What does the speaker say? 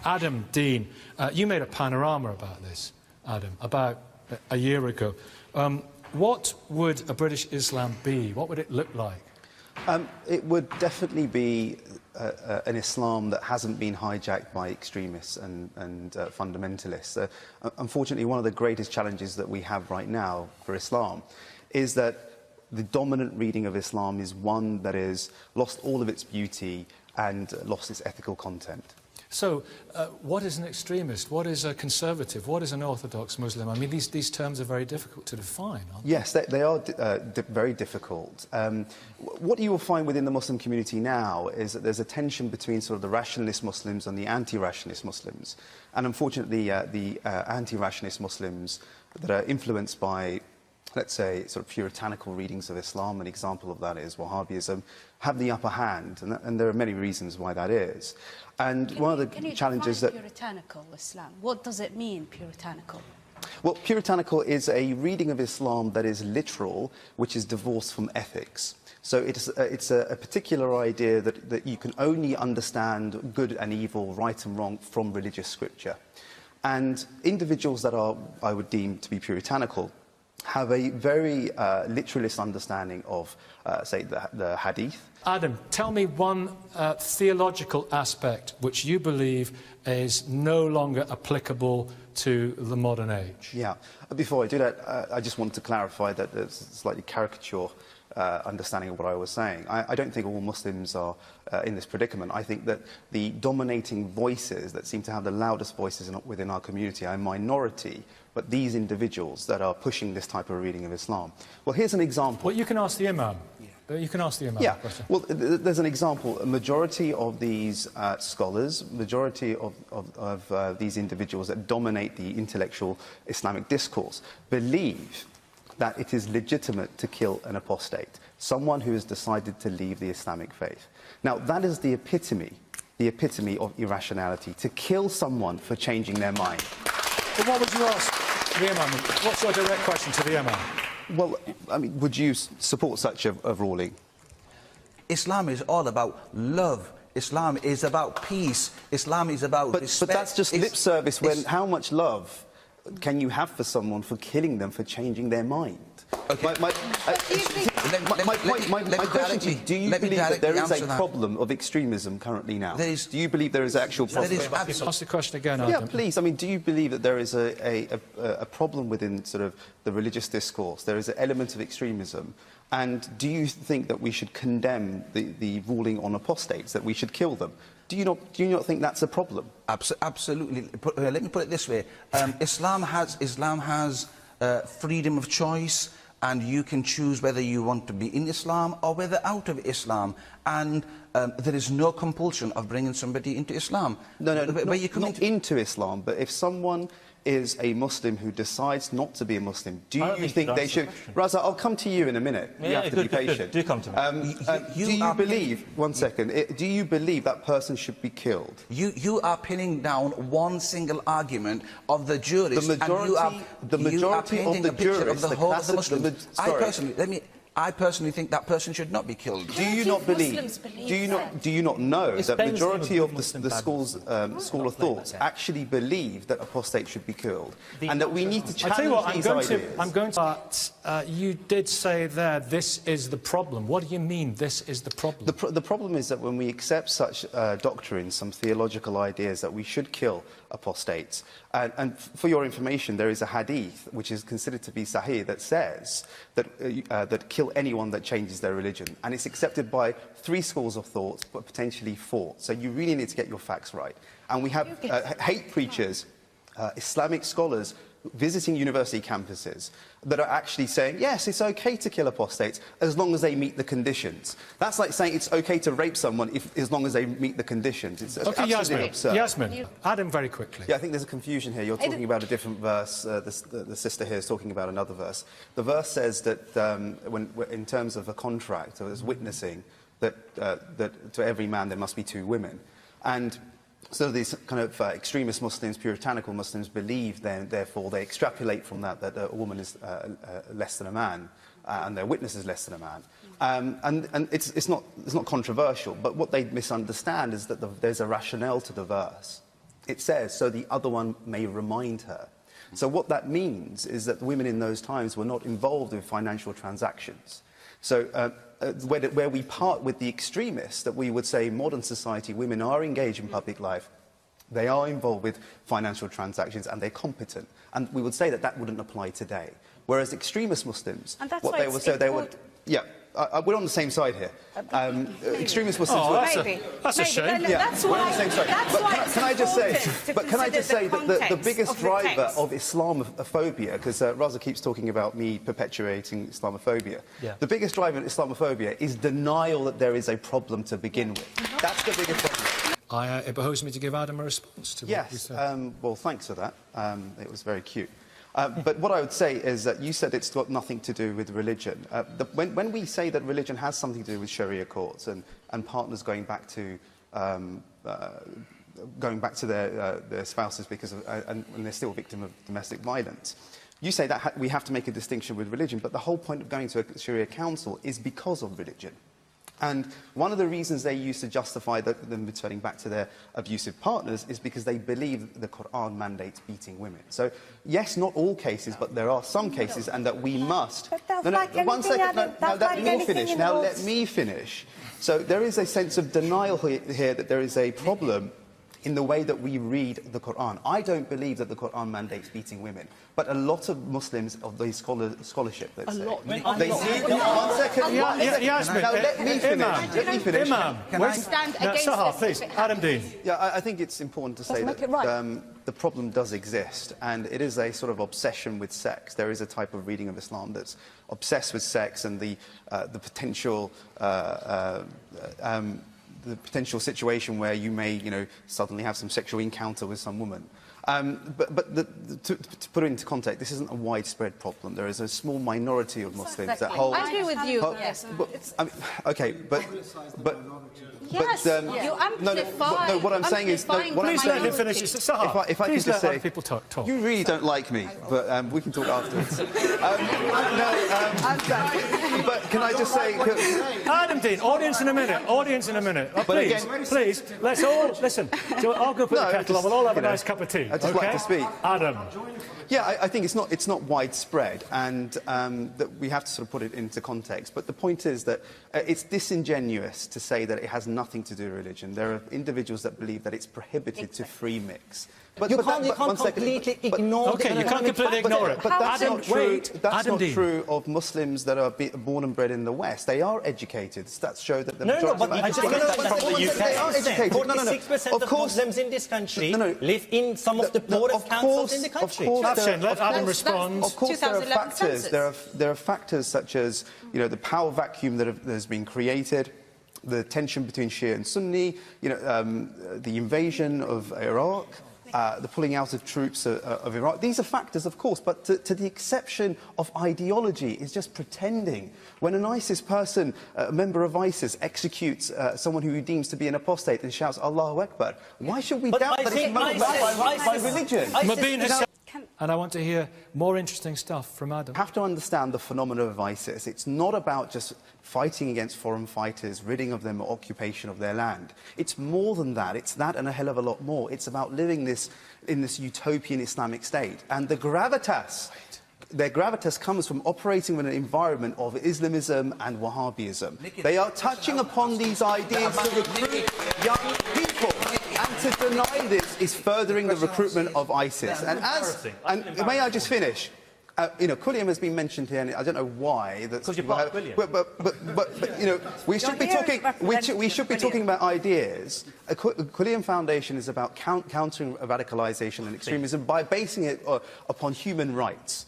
Adam, Deen, you made a panorama about this, Adam, about a year ago. What would a British Islam be? What would it look like? It would definitely be an Islam that hasn't been hijacked by extremists and fundamentalists. Unfortunately, one of the greatest challenges that we have right now for Islam is that the dominant reading of Islam is one that has lost all of its beauty and lost its ethical content. So, what is an extremist? What is a conservative? What is an orthodox Muslim? I mean, these terms are very difficult to define, aren't they? Yes, they are very difficult. What you will find within the Muslim community now is that there's a tension between sort of the rationalist Muslims and the anti-rationalist Muslims. And unfortunately, the anti-rationalist Muslims that are influenced by, let's say, sort of puritanical readings of Islam, an example of that is Wahhabism, have the upper hand, and there are many reasons why that is. And one of the challenges that... puritanical Islam? What does it mean, puritanical? Well, puritanical is a reading of Islam that is literal, which is divorced from ethics. So it's a particular idea that you can only understand good and evil, right and wrong, from religious scripture. And individuals that are, I would deem to be puritanical, have a very literalist understanding of, say, the hadith. Adam, tell me one theological aspect which you believe is no longer applicable to the modern age. Yeah. Before I do that, I just want to clarify that there's a slightly caricature understanding of what I was saying. I don't think all Muslims are in this predicament. I think that the dominating voices that seem to have the loudest voices within our community are a minority, but these individuals that are pushing this type of reading of Islam. Well, here's an example. Well, you can ask the Imam. You can ask the Imam. Yeah. Well, there's an example. A majority of these scholars, majority of these individuals that dominate the intellectual Islamic discourse believe that it is legitimate to kill an apostate, someone who has decided to leave the Islamic faith. Now, that is the epitome of irrationality, to kill someone for changing their mind. But what would you ask the Imam? What's your direct question to the Imam? Well, I mean, would you support such a ruling? Islam is all about love. Islam is about peace. Islam is about respect. But that's just lip service. When how much love can you have for someone for killing them for changing their mind? Okay. My question to you, do you believe that there is a problem of extremism currently now? Do you believe there is an actual problem? Ask the question again, Adam. Yeah, please. I mean, do you believe that there is a problem within sort of the religious discourse? There is an element of extremism. And do you think that we should condemn the ruling on apostates, that we should kill them? Do you not think that's a problem? Absolutely. Let me put it this way. Islam has freedom of choice, and you can choose whether you want to be in Islam or whether out of Islam. And there is no compulsion of bringing somebody into Islam. No, not into Islam, but if someone is a Muslim who decides not to be a Muslim, do you think they should... Raza, I'll come to you in a minute. Yeah, you have to be patient. Good. Do come to me. Do you believe... One second. Do you believe that person should be killed? You are pinning down one single argument of the jurists. The majority of the jurists... the whole of the Muslims. I personally think that person should not be killed. Do you not believe? Do you not know that the majority of the school of thought actually believe that apostates should be killed, and that we need to challenge these ideas? I'm going to. But you did say there, this is the problem. What do you mean, this is the problem? The problem is that when we accept such doctrines, some theological ideas, that we should kill apostates. And for your information, there is a hadith which is considered to be sahih that says that kill anyone that changes their religion, and it's accepted by 3 schools of thought, but potentially 4. So you really need to get your facts right. And we have hate preachers, Islamic scholars visiting university campuses that are actually saying, yes, it's okay to kill apostates as long as they meet the conditions. That's like saying it's okay to rape someone as long as they meet the conditions. It's absolutely absurd. Yasmin, Adam, very quickly. Yeah, I think there's a confusion here. You're talking about a different verse. The sister here is talking about another verse. The verse says that in terms of a contract, as witnessing, that to every man there must be 2 women. And so these kind of extremist Muslims, puritanical Muslims, believe then, therefore, they extrapolate from that a woman is less than a man, and their witness is less than a man. And it's not controversial, but what they misunderstand is that there's a rationale to the verse. It says, so the other one may remind her. So what that means is that women in those times were not involved in financial transactions. So where we part with the extremists, that we would say in modern society women are engaged in public life, they are involved with financial transactions and they're competent. And we would say that that wouldn't apply today. Whereas extremist Muslims, And that's what why they it's would say, they would... important. Yeah, we're on the same side here. Extremist Muslims... Oh, Maybe. that's a shame. Yeah, That's we're on why, the same side. that's But why can I just say, the that the biggest driver text. of Islamophobia, because Raza keeps talking about me perpetuating Islamophobia, Yeah. the biggest driver of Islamophobia is denial that there is a problem to begin with. That's the biggest problem. It behoves me to give Adam a response to what you Yes, said. well, thanks for that. It was very cute. But what I would say is that you said it's got nothing to do with religion. When we say that religion has something to do with Sharia courts and partners going back to their spouses because of, and they're still a victim of domestic violence, you say that we have to make a distinction with religion, but the whole point of going to a Sharia council is because of religion. And one of the reasons they used to justify them returning back to their abusive partners is because they believe the Quran mandates beating women. So, yes, not all cases, but there are some cases, and that we must... But that's like anything Now, let me finish. So there is a sense of denial here that there is a problem in the way that we read the Quran. I don't believe that the Quran mandates beating women, but a lot of Muslims of the scholarship, let's say, they see... One second. Now, let me finish. Imam, stand no, against Sahar, this. please. Adam Deen. Yeah, I think it's important to say make that it right. the problem does exist, and it is a sort of obsession with sex. There is a type of reading of Islam that's obsessed with sex and the potential situation where you may, suddenly have some sexual encounter with some woman. To put it into context, this isn't a widespread problem. There is a small minority of Muslims that hold... I agree with you. Yes. Okay, but Yes, you amplify. no, what I'm saying is... No, what I'm Please saying let him is- finish. Sahar, if I could please just let say... other people talk. You really don't like me, but we can talk afterwards. But can I just say... Adam Deen, audience in a minute. Please, let's all listen. I'll go put the kettle on. We'll all have a nice cup of tea. I'd just like to speak. Adam. Yeah, I think it's not widespread, and that we have to sort of put it into context. But the point is that it's disingenuous to say that it has nothing to do with religion. There are individuals that believe that it's prohibited to free mix. You can't completely ignore it. Okay, you can't completely ignor it. But that's Adam, not true. wait. That's Adam not Deen. true of Muslims that are born and bred in the West. They are educated. Stats show that the No, but majority I just of that's in the UK. They are educated. 46% of Muslims in this country live in some of the poorest councils in the country. Let Adam respond. Of course, there are 2011 factors. census. There are factors such as the power vacuum that has been created, the tension between Shia and Sunni, the invasion of Iraq. The pulling out of troops of Iraq. These are factors, of course, but to the exception of ideology is just pretending. When an ISIS person, a member of ISIS, executes someone who he deems to be an apostate and shouts Allahu Akbar, why should we doubt that it's motivated by religion? Mabeen has said, and I want to hear more interesting stuff from Adam. You have to understand the phenomenon of ISIS. It's not about just fighting against foreign fighters, ridding of them or occupation of their land. It's more than that. It's that and a hell of a lot more. It's about living in this utopian Islamic state. And their gravitas comes from operating in an environment of Islamism and Wahhabism. They are touching upon these ideas to recruit young people. And to deny this is furthering the recruitment of ISIS. And may I just finish? Quilliam has been mentioned here, and I don't know why. Because you're part of Quilliam. But we should be talking about ideas. Quilliam Foundation is about countering radicalisation and extremism by basing it upon human rights.